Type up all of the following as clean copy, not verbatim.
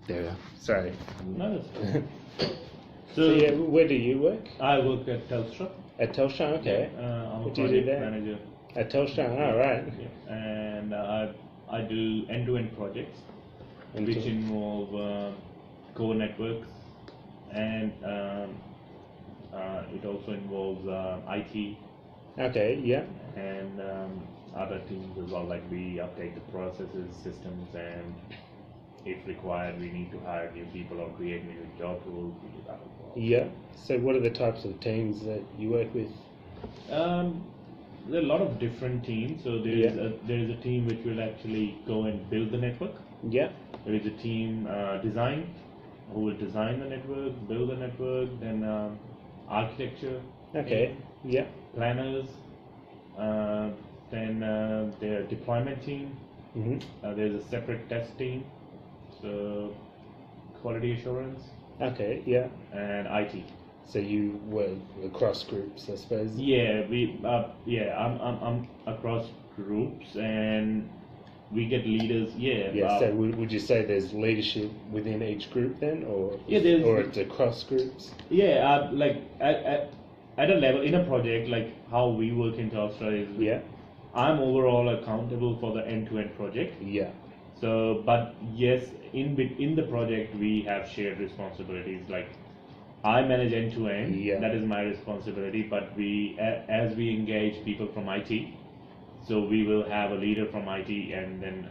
There we are. Sorry. No, that's fine. So yeah, where do you work? I work at Telstra. At Telstra, okay. I'm a What do you do project there? manager. At Telstra, all right. Yeah. And I do end-to-end projects, which End-to-end. involve core networks, and it also involves IT Okay, yeah. and other teams as well. Like we update the processes, systems, and if required, we need to hire new people or create new job roles. We do that as well. Yeah. So what are the types of teams that you work with? There are a lot of different teams. So there is a team which will actually go and build the network. Yeah. There is a team design who will design the network, build the network, then architecture, Okay. Yeah. planners, then their deployment team. Mhm. There's a separate test team, so quality assurance Okay. Yeah. and IT. So you work across groups, I suppose. Yeah, I'm across groups and we get leaders. Yeah. So would you say there's leadership within each group then, or Yeah, or it's across groups? like at a level in a project, like how we work in Telstra is Yeah. I'm overall accountable for the end-to-end project. Yeah. So, but yes, in the project we have shared responsibilities. Like I manage end-to-end. Yeah. That is my responsibility. But as we engage people from IT, so we will have a leader from IT, and then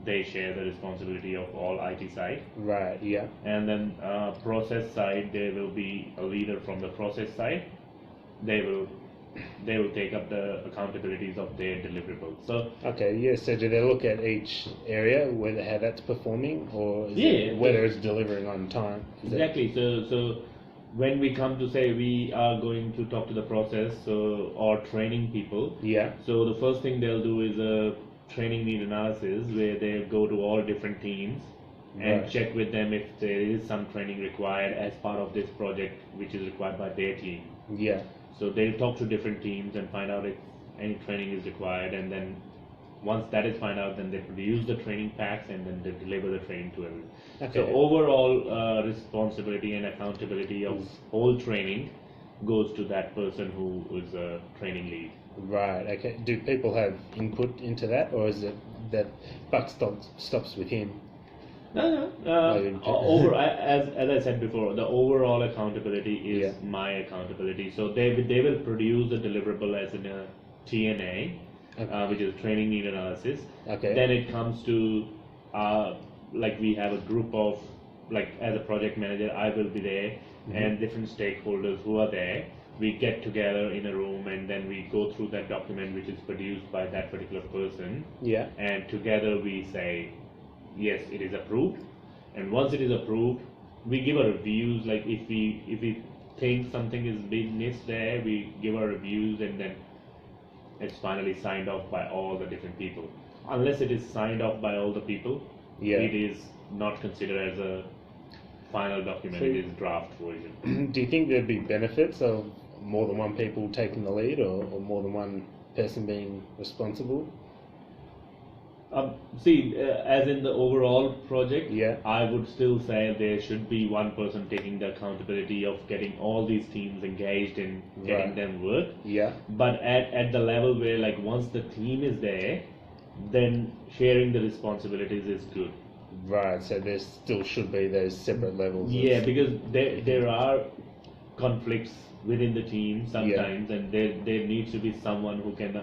they share the responsibility of all IT side. Right. Yeah. And then process side, there will be a leader from the process side. They will take up the accountabilities of their deliverables. So Okay. Yeah. So do they look at each area, whether how that's performing, or is Yeah, it whether it's delivering on time? Is it- exactly. So when we come to say we are going to talk to the process, or training people. Yeah. So the first thing they'll do is a training need analysis where they go to all different teams and Right. check with them if there is some training required as part of this project, which is required by their team. Yeah. So they'll talk to different teams and find out if any training is required, and then once that is found out, then they produce the training packs and then they deliver the training to everyone. Okay. So overall responsibility and accountability of whole training goes to that person who is a training lead. Right. Okay. Do people have input into that, or is it that buck stops with him? No. As I said before, the overall accountability is my accountability. So they will produce the deliverable as in a TNA, which is training need analysis. Okay. Then it comes to like we have a group of, like as a project manager, I will be there, and different stakeholders who are there. We get together in a room and then we go through that document which is produced by that particular person. Yeah. And together we say, yes, it is approved. And once it is approved, we give our reviews. Like if we think something is being missed there, we give our reviews, and then it's finally signed off by all the different people. Unless it is signed off by all the people, it is not considered as a final document. So- it is draft version. Do you think there'd be benefits of more than one people taking the lead, or more than one person being responsible? As in the overall project, Yeah. I would still say there should be one person taking the accountability of getting all these teams engaged in getting Right. them work. Yeah. But at the level where, like, once the team is there, then sharing the responsibilities is good. Right. So there still should be those separate levels. Yeah, because there are conflicts within the team sometimes, and there needs to be someone who can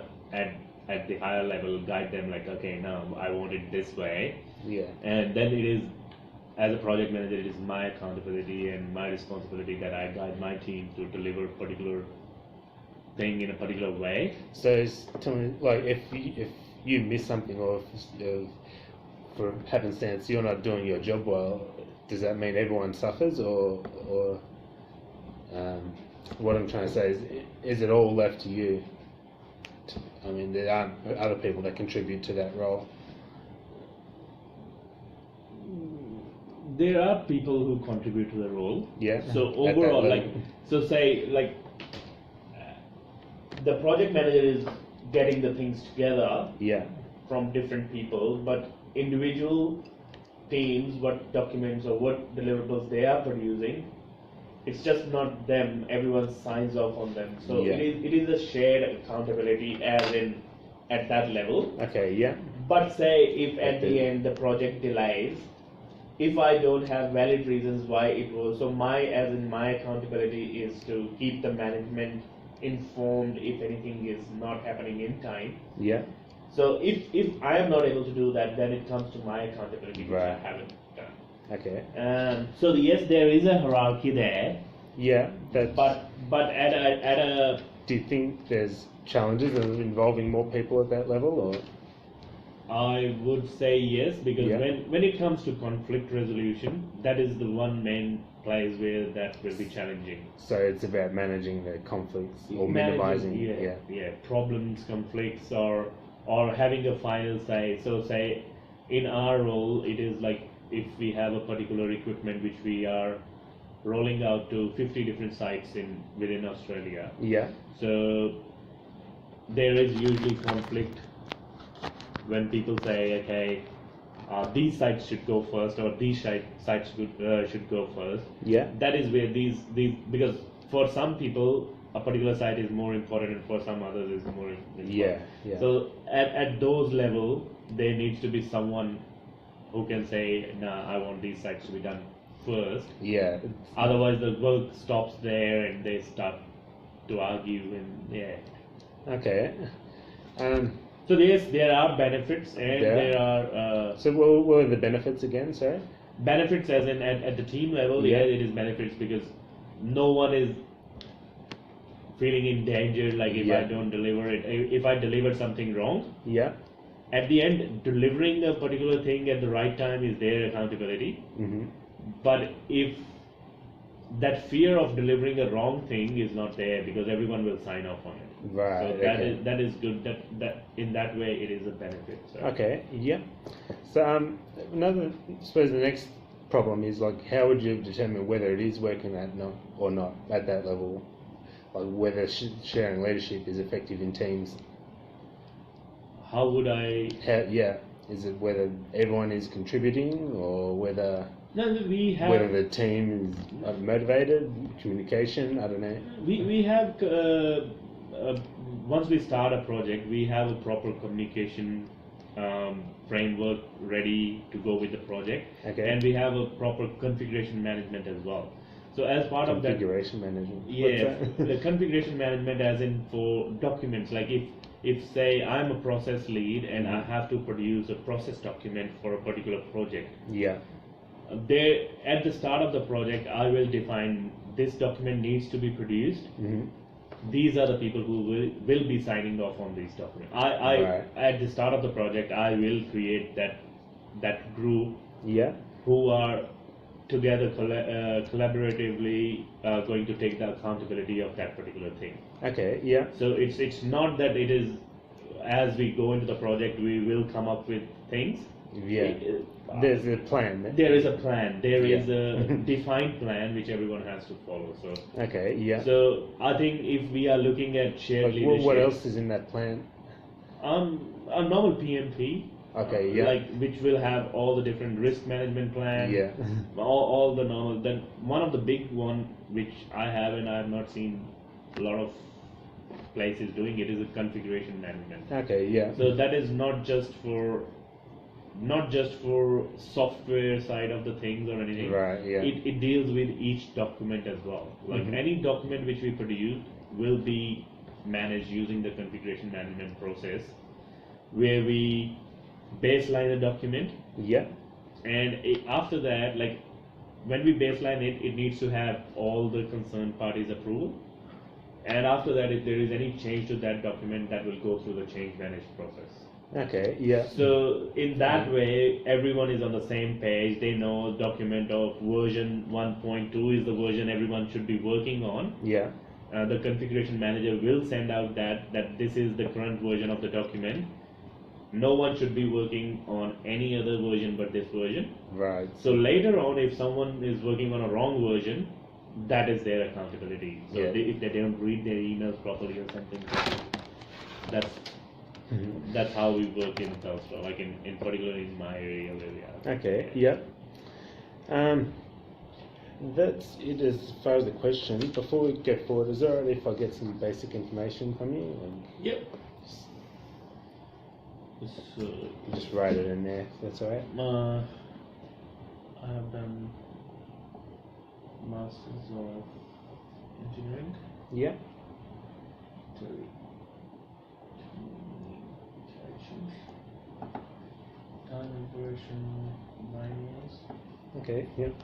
at the higher level guide them, like, okay, now I want it this way. Yeah. And then it is, as a project manager, it is my accountability and my responsibility that I guide my team to deliver a particular thing in a particular way. So tell me, like, if you miss something, or if for happenstance you're not doing your job well, does that mean everyone suffers, or what I'm trying to say is it all left to you? I mean, there aren't other people that contribute to that role. There are people who contribute to the role. Yeah. So at that overall, level. like, so say, like, the project manager is getting the things together Yeah. from different people, but individual teams what documents or what deliverables they are producing. It's just not them. Everyone signs off on them. So Yeah. it is a shared accountability as in at that level. Okay, yeah. But say if at Okay. the end the project delays, if I don't have valid reasons why it was, so my accountability is to keep the management informed if anything is not happening in time. Yeah. So if I am not able to do that, then it comes to my accountability, which I Right. haven't done. Okay. So yes, there is a hierarchy there, Yeah. That. but at a Do you think there's challenges of involving more people at that level, or? I would say yes, because Yeah. when it comes to conflict resolution, that is the one main place where that will be challenging. So it's about managing the conflicts or Managing, minimizing. yeah, problems, conflicts, or having a final say. So say in our role, it is like if we have a particular equipment which we are rolling out to 50 different sites within Australia. Yeah. So there is usually conflict when people say, okay, these sites should go first, or these sites should go first. Yeah. That is where these because for some people a particular site is more important, and for some others is more important. Yeah. Yeah. So at those level, there needs to be someone who can say, nah, I want these sites to be done first. Yeah. Otherwise, the work stops there, and they start to argue, and yeah. Okay. So yes, there are benefits, and Yeah. there are So what are the benefits again? Sorry. benefits as in at the team level. Yeah. Yeah, it is benefits because no one is feeling in danger. Like if I Yeah. don't deliver it, if I deliver something wrong, Yeah. at the end, delivering a particular thing at the right time is their accountability. Mm-hmm. But if that fear of delivering a wrong thing is not there, because everyone will sign off on it. Right. So okay. that is good. That in that way it is a benefit. So. Okay, yeah. So another, I suppose the next problem is like, how would you determine whether it is working or not at that level? Like whether sharing leadership is effective in teams. How would I? Yeah, is it whether everyone is contributing or whether No, we have. whether the team is motivated, communication? I don't know. We have once we start a project, we have a proper communication framework ready to go with the project, Okay. and we have a proper configuration management as well. So as part of that, Configuration management. What's yeah, that? the configuration management, as in for documents, like if say I'm a process lead and I have to produce a process document for a particular project. Yeah. There, at the start of the project, I will define this document needs to be produced. Mm-hmm. These are the people who will be signing off on these documents. Right. At the start of the project, I will create that group Yeah. who are together collaboratively going to take the accountability of that particular thing. Okay. Yeah. So it's not that it is as we go into the project we will come up with things. Yeah. There's a plan. There is a plan. There is Yeah. a defined plan which everyone has to follow. So, Okay. Yeah. so I think if we are looking at shared Like, leadership, what else is in that plan? a normal PMP. Okay, yeah. Like which will have all the different risk management plans. Yeah. all the normal. Then one of the big one which I have and I have not seen a lot of places doing it is a configuration management. Okay. Yeah. So that is not just for software side of the things or anything. Right, yeah. It deals with each document as well. Like Mhm. any document which we produce will be managed using the configuration management process, where we baseline a document, Yeah. and after that, like when we baseline it, it needs to have all the concerned parties' approval. And after that, if there is any change to that document, that will go through the change managed process. Okay. Yeah. So in that way, everyone is on the same page. They know document of version 1.2 is the version everyone should be working on. Yeah. The configuration manager will send out that this is the current version of the document. No one should be working on any other version but this version. Right. So later on, if someone is working on a wrong version, that is their accountability. So Yeah. if they don't read their emails properly or something, that's That's how we work in Telstra, like in particular in my area where we are. Okay, yep. That's it as far as the question. Before we go forward, is it alright if I get some basic information from you? Yep. So, Just write it in there, if that's alright. I have done Masters of Engineering. Yeah. Telecommunications. Time operation 9 years. Okay, yep.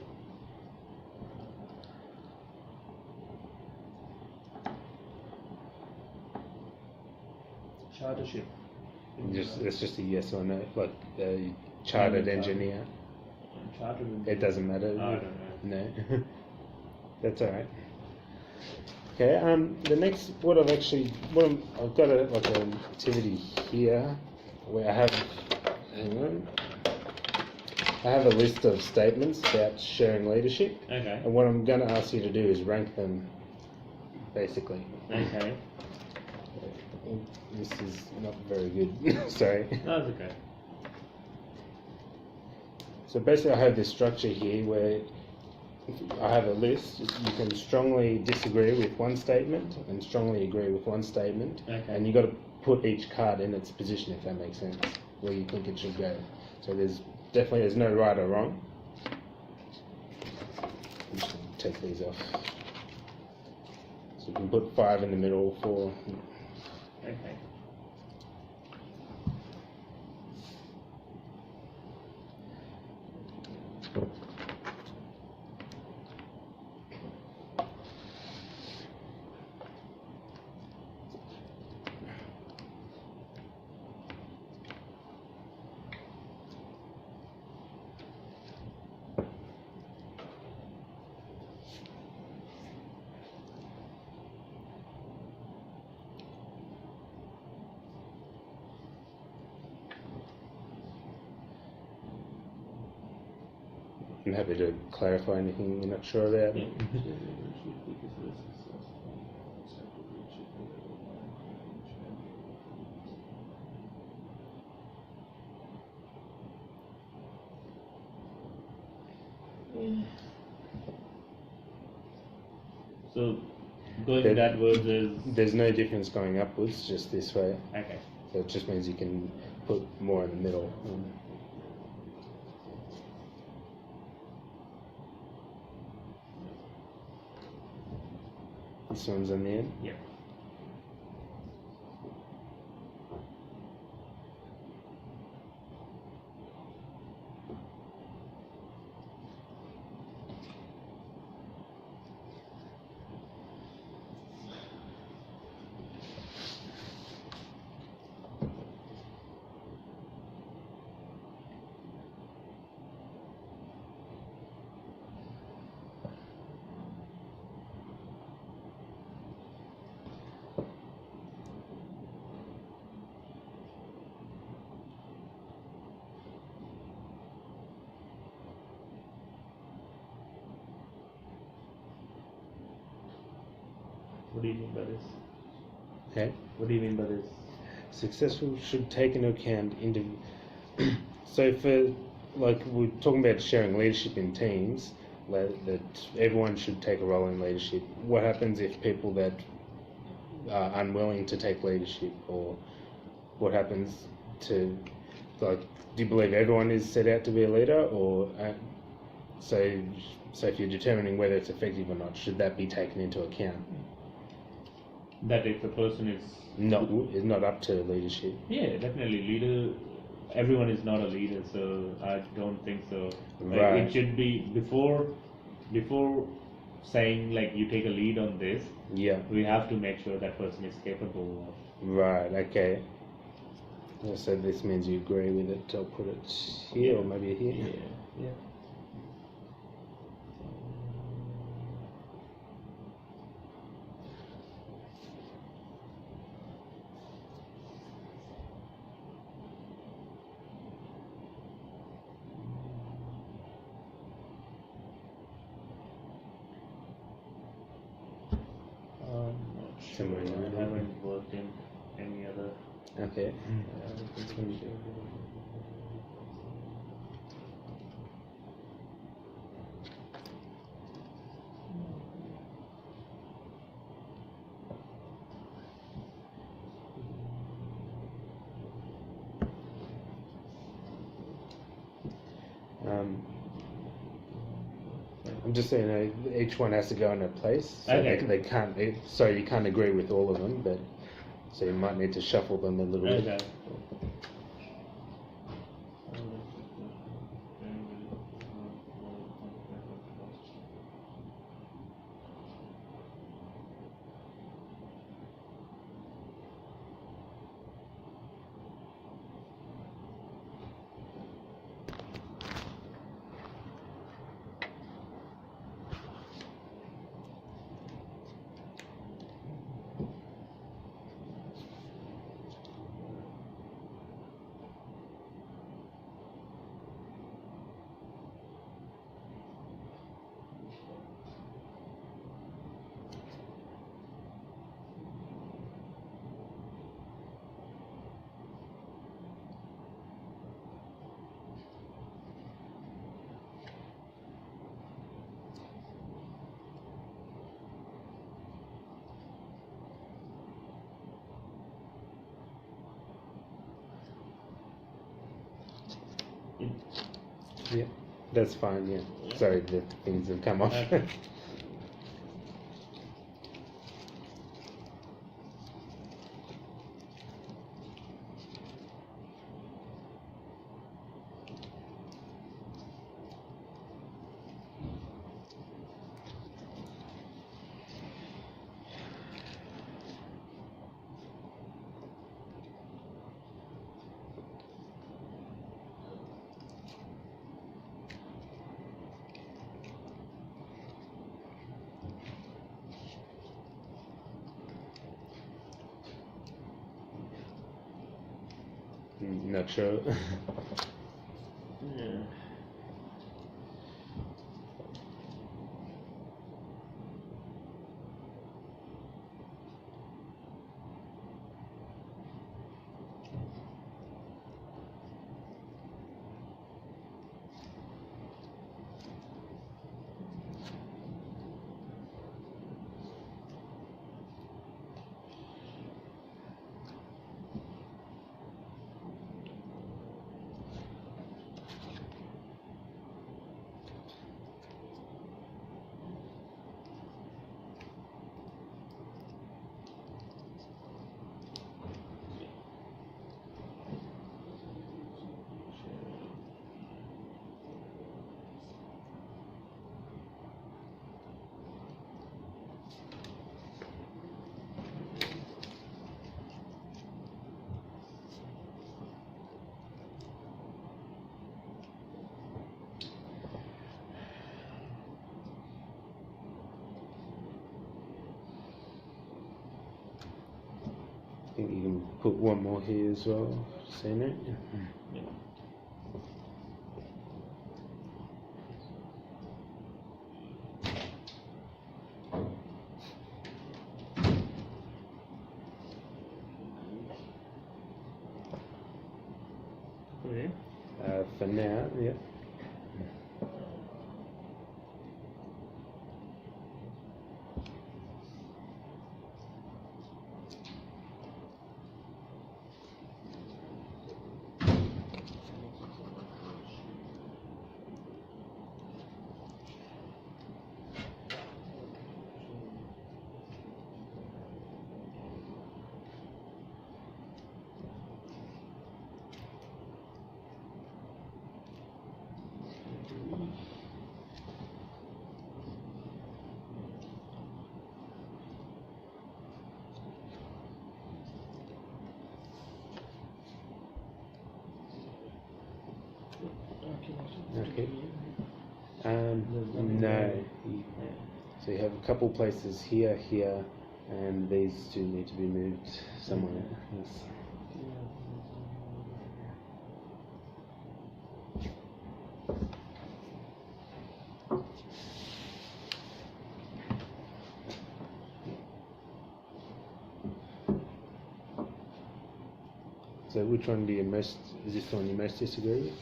Chartership. It's just a yes or no, like chartered engineer. Chartered. It doesn't matter. I don't know. No. That's alright. Okay, the next, I've got an activity here where I have a list of statements about sharing leadership. Okay. And what I'm going to ask you to do is rank them, basically. Okay. This is not very good. Sorry. No, it's okay. So basically, I have this structure here where I have a list. You can strongly disagree with one statement and strongly agree with one statement, Okay. and you got to put each card in its position, if that makes sense, where you think it should go. So there's no right or wrong. I'm just going to take these off. So you can put 5 in the middle, 4. Okay. I'm happy to clarify anything you're not sure about. Yeah. So, going There- that is There's no difference going upwards, just this way. okay. So it just means you can put more in the middle. This one's on the end. Yeah. What do you mean by this? Okay. What do you mean by this? Successful should take into account so for, like, we're talking about sharing leadership in teams, that everyone should take a role in leadership. What happens if people that are unwilling to take leadership, or what happens to, like, do you believe everyone is set out to be a leader, or so if you're determining whether it's effective or not, should that be taken into account? That if a person is Not up to leadership. yeah, definitely leader. Everyone is not a leader, so I don't think so. Like, Right. it should be before saying like you take a lead on this. Yeah. We have to make sure that person is capable of. Right, okay. So this means you agree with it. I'll put it here, or maybe here. Yeah. Somewhere in the I middle. haven't worked in any other Okay. I'm just saying each one has to go in a place. So Okay. they can't. So you can't agree with all of them, but so you might need to shuffle them a little bit. Okay. Yeah, that's fine. Yeah. Sorry, the things have come off. Okay. Not sure. Yeah. I think you can put one more here as well. Seen it? Yeah. Okay. For now, yeah. Okay. No. So you have a couple places here, here, and these two need to be moved somewhere. Yes. So which one is this the one you most disagree with?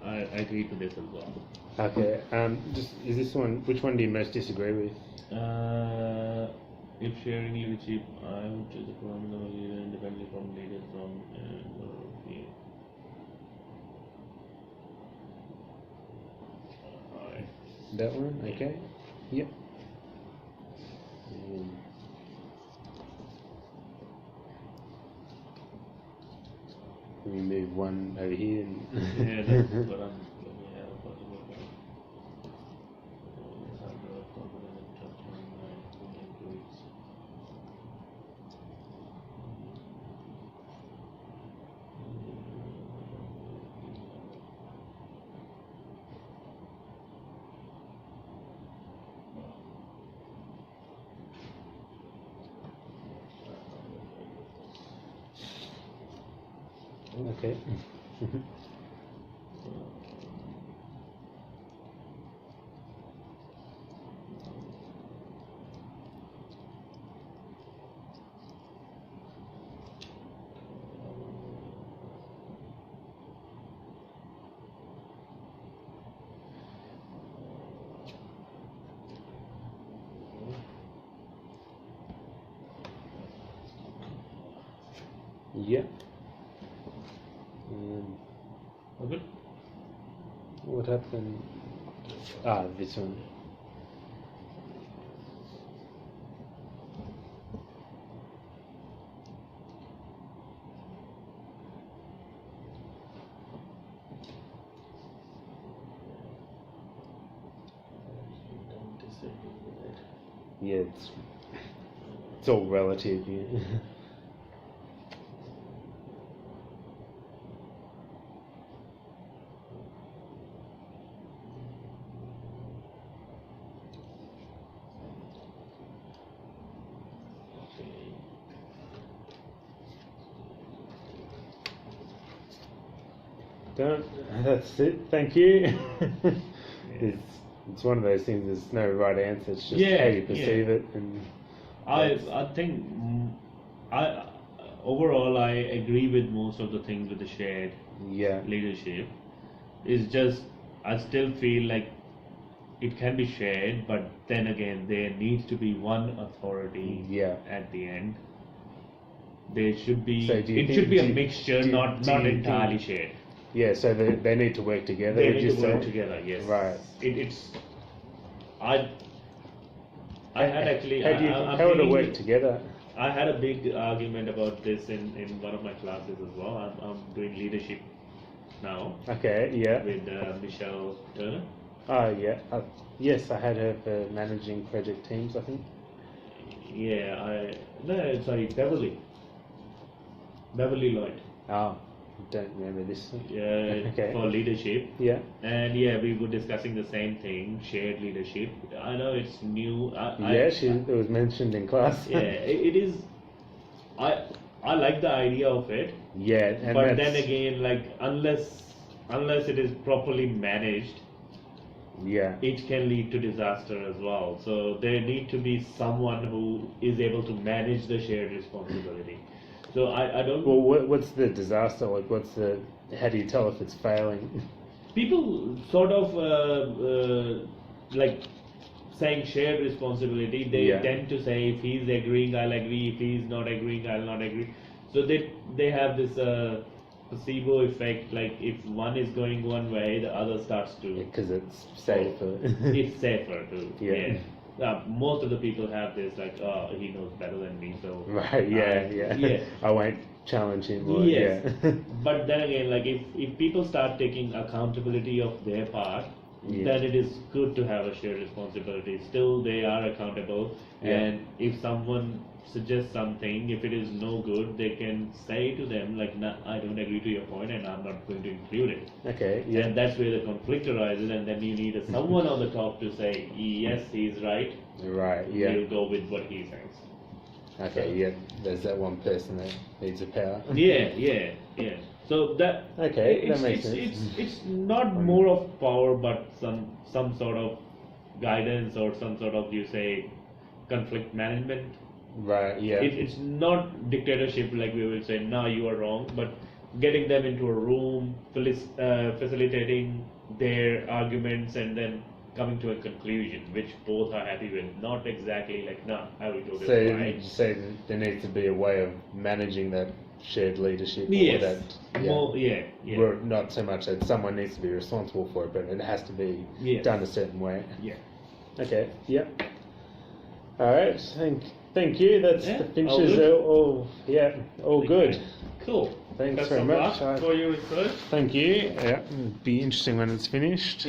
I agree to this as well. Okay. Is this one? Which one do you most disagree with? If sharing leadership, I would choose a phenomenal leader independently from leaders from yeah. Alright. That one. Okay. Yep. Let me move one over here. Yeah, that's what I'm looking at. Possible. Okay. Yeah. Okay. What happened? This one. Yeah, it's all relative. Yeah. That's it. Thank you. It's one of those things. There's no right answer. It's just how you perceive it. And I think I overall I agree with most of the things with the shared leadership. It's just I still feel like it can be shared, but then again there needs to be one authority at the end. There should be it should be a mixture, not entirely shared. Yeah, so they need to work together. They need to work together. Yes. Right. I had actually. How would it work together? I had a big argument about this in one of my classes as well. I'm doing leadership now. Okay. Yeah. With Michelle Turner. Oh yeah. Yes, I had her for managing project teams, I think. Yeah. Beverly Lloyd. Oh. Don't remember this. Yeah, okay. For leadership. Yeah. And yeah, we were discussing the same thing, shared leadership. I know it's new. It was mentioned in class. Yeah, it is. I like the idea of it, Yeah, and but that's, then again, like unless it is properly managed, yeah, it can lead to disaster as well. So there need to be someone who is able to manage the shared responsibility. So I don't. well, what's the disaster? Like, how do you tell if it's failing? People sort of like saying shared responsibility. They Yeah. tend to say if he's agreeing, I'll agree. If he's not agreeing, I'll not agree. So they have this placebo effect. Like if one is going one way, the other starts to. Because it's safer. It's safer to. Yeah. Most of the people have this like, oh, he knows better than me, so. Right, yeah, yeah. I won't challenge him. Or, Yes. Yeah. But then again, like if people start taking accountability of their part, Yeah. then it is good to have a shared responsibility. Still, they are accountable, Yeah. and if someone suggests something, if it is no good, they can say to them like, nah, I don't agree to your point, and I'm not going to include it. Okay, yeah. And that's where the conflict arises, and then you need someone on the top to say, yes, he's right. Right, yeah. We'll go with what he says. Okay, yeah. There's that one person that needs a power. Yeah. So that Okay, that it's, makes it's, sense. It's not more of power, but some sort of guidance or some sort of, you say, conflict management. Right, yeah. It's not dictatorship like we will say, no, you are wrong, but getting them into a room, facilitating their arguments, and then coming to a conclusion which both are happy with. Not exactly like, no, I will do this So right. you say that there needs to be a way of managing that shared leadership, Yes. or that, More, yeah. Well, not so much that someone needs to be responsible for it, but it has to be Yes. done a certain way. Yeah. Okay, yep. All right, thank you. That's Yeah, the all finishes. good. All good. Cool. Thanks Best very of much. luck for your research. Thank you. Yeah, it'll be interesting when it's finished.